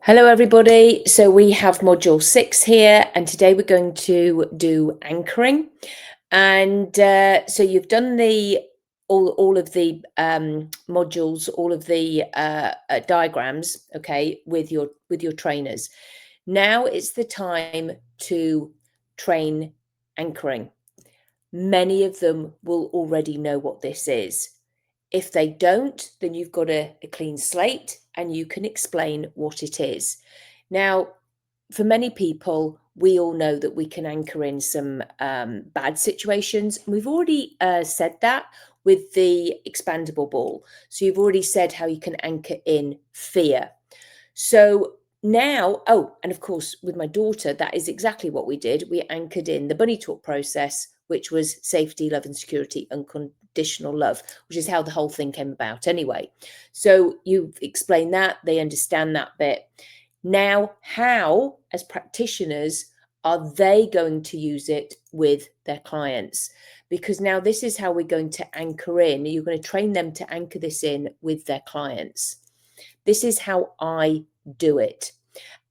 Hello, everybody. So we have module 6 here, and today we're going to do anchoring. And so you've done the all of the modules, all of the diagrams, okay, with your trainers. Now it's the time to train anchoring. Many of them will already know what this is. If they don't, then you've got a clean slate and you can explain what it is. Now, for many people, we all know that we can anchor in some bad situations. We've already said that with the expandable ball. So you've already said how you can anchor in fear. So now, oh, and of course, with my daughter, that is exactly what we did. We anchored in the bunny talk process, which was safety, love, and security, unconditional love, which is how the whole thing came about anyway. So you've explained that, they understand that bit. Now, how, as practitioners, are they going to use it with their clients? Because now this is how we're going to anchor in. You're going to train them to anchor this in with their clients. This is how I do it.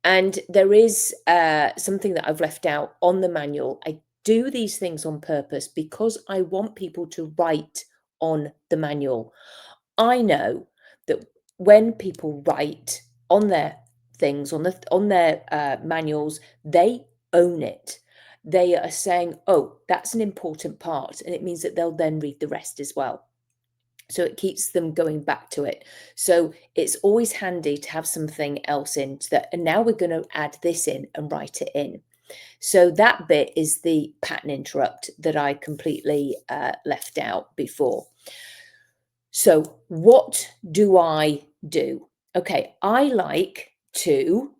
And there is something that I've left out on the manual. I do these things on purpose because I want people to write on the manual. I know that when people write on their things, on their manuals, they own it. They are saying, oh, that's an important part. And it means that they'll then read the rest as well. So it keeps them going back to it. So it's always handy to have something else in that. And now we're going to add this in and write it in. So that bit is the pattern interrupt that I completely left out before. So what do I do? Okay, I like to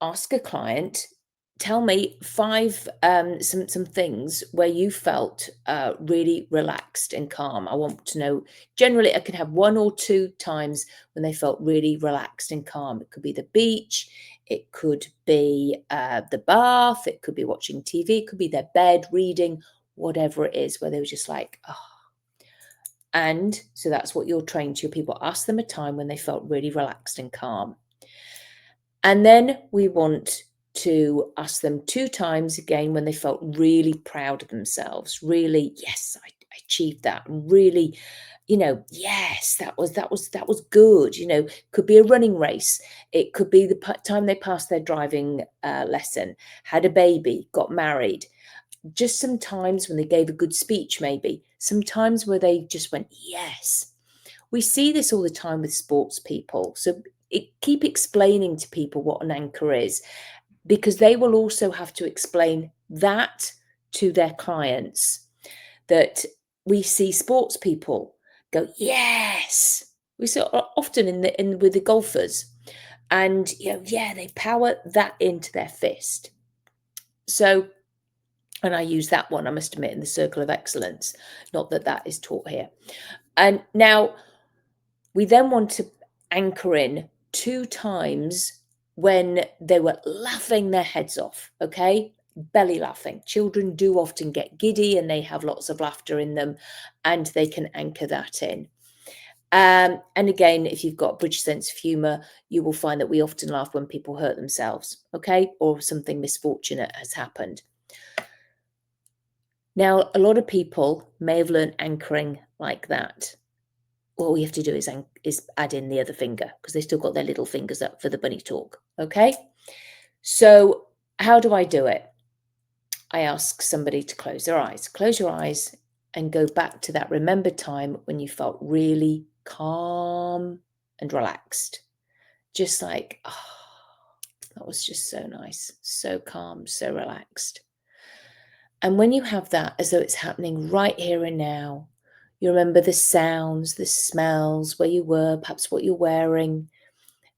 ask a client, tell me five some things where you felt really relaxed and calm. I want to know, generally I can have one or two times when they felt really relaxed and calm. It could be the beach, it could be the bath, it could be watching TV, it could be their bed reading, whatever it is, where they were just like, oh. And so that's what you're trained to your people. Ask them a time when they felt really relaxed and calm. And then we want to ask them two times again when they felt really proud of themselves. Really, yes, I achieved that. And really, yes, that was good. Could be a running race. It could be the time they passed their driving lesson, had a baby, got married. Just some times when they gave a good speech, maybe. Sometimes where they just went, yes. We see this all the time with sports people. So keep explaining to people what an anchor is, because they will also have to explain that to their clients. That we see sports people go, yes. We see it often with the golfers, and they power that into their fist. So, and I use that one, I must admit, in the circle of excellence. Not that that is taught here. And now we then want to anchor in two times when they were laughing their heads off, okay? Belly laughing. Children do often get giddy and they have lots of laughter in them, and they can anchor that in. And again, if you've got a British sense of humour, you will find that we often laugh when people hurt themselves, okay? Or something misfortunate has happened. Now, a lot of people may have learned anchoring like that. All we have to do is add in the other finger, because they still got their little fingers up for the bunny talk, okay? So how do I do it? I ask somebody to close their eyes. Close your eyes and go back to that remembered time when you felt really calm and relaxed. Just like, oh, that was just so nice, so calm, so relaxed. And when you have that as though it's happening right here and now, you remember the sounds, the smells, where you were, perhaps what you're wearing.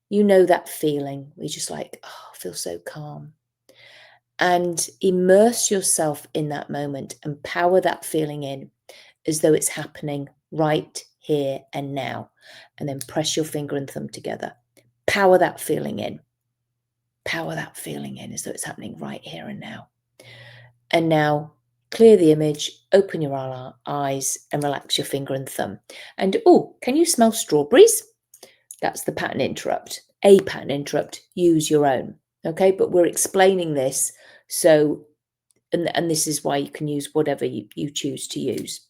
You know that feeling. You're just like, oh, I feel so calm. And immerse yourself in that moment and power that feeling in as though it's happening right here and now. And then press your finger and thumb together. Power that feeling in. Power that feeling in as though it's happening right here and now. And now clear the image, open your eyes and relax your finger and thumb. And oh, can you smell strawberries? That's the pattern interrupt. a pattern interrupt, use your own. Okay, but we're explaining this, so and this is why you can use whatever you choose to use.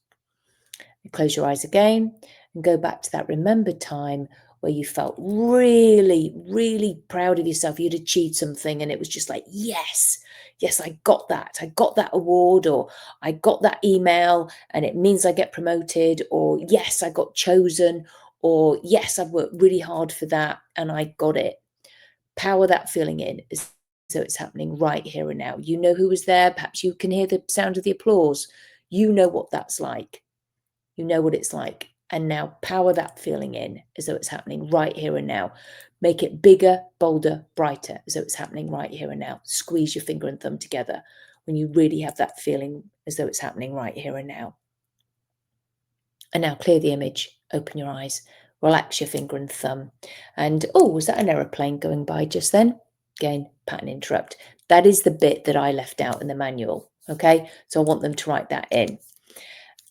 Close your eyes again and go back to that remembered time where you felt really, really proud of yourself. You'd achieved something and it was just like, yes, I got that. I got that award, or I got that email and it means I get promoted, or yes, I got chosen, or yes, I've worked really hard for that and I got it. Power that feeling in as though it's happening right here and now. You know who was there. Perhaps you can hear the sound of the applause. You know what that's like. You know what it's like. And now power that feeling in as though it's happening right here and now. Make it bigger, bolder, brighter as though it's happening right here and now. Squeeze your finger and thumb together when you really have that feeling as though it's happening right here and now. And now clear the image, open your eyes, relax your finger and thumb. And oh, was that an aeroplane going by just then? Again, pattern interrupt. That is the bit that I left out in the manual. Okay, so I want them to write that in.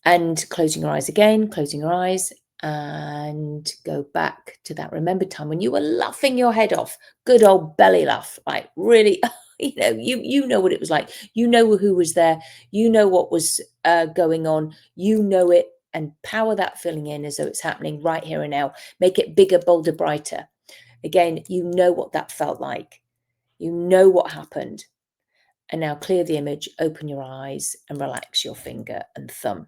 And closing your eyes again, closing your eyes, and go back to that remembered time when you were laughing your head off. Good old belly laugh, like really, you know what it was like. You know who was there. You know what was going on. You know it, and power that feeling in as though it's happening right here and now. Make it bigger, bolder, brighter. Again, you know what that felt like. You know what happened. And now clear the image, open your eyes, and relax your finger and thumb.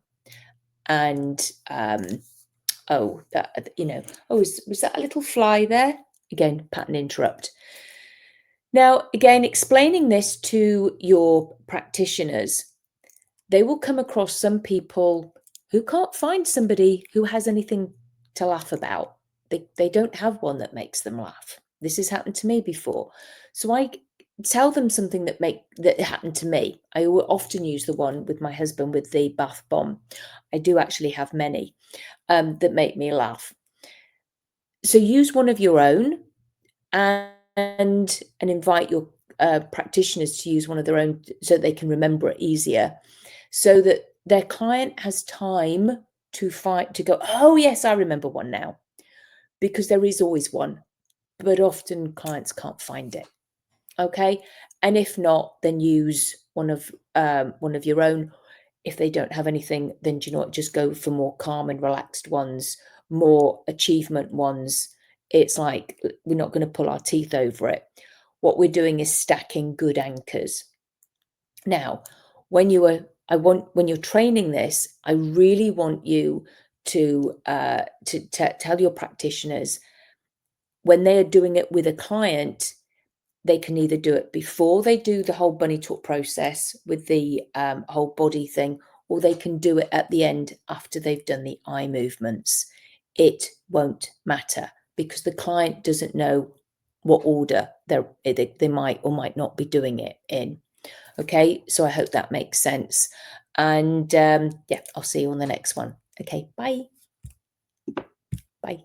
And was that a little fly there? Again, pattern interrupt. Now, again, explaining this to your practitioners, they will come across some people who can't find somebody who has anything to laugh about. They don't have one that makes them laugh. This has happened to me before. So I tell them something that happened to me. I will often use the one with my husband with the bath bomb. I do actually have many that make me laugh. So use one of your own and invite your practitioners to use one of their own so they can remember it easier, so that their client has time to go, oh yes, I remember one now, because there is always one, but often clients can't find it. Okay, and if not, then use one of your own. If they don't have anything, then do you know what? Just go for more calm and relaxed ones, more achievement ones. It's like we're not going to pull our teeth over it. What we're doing is stacking good anchors. Now, when you're training this, I really want you to tell your practitioners when they are doing it with a client, they can either do it before they do the whole bunny talk process with the whole body thing, or they can do it at the end after they've done the eye movements. It won't matter because the client doesn't know what order they might or might not be doing it in. Okay, so I hope that makes sense. And yeah, I'll see you on the next one. Okay, bye. Bye.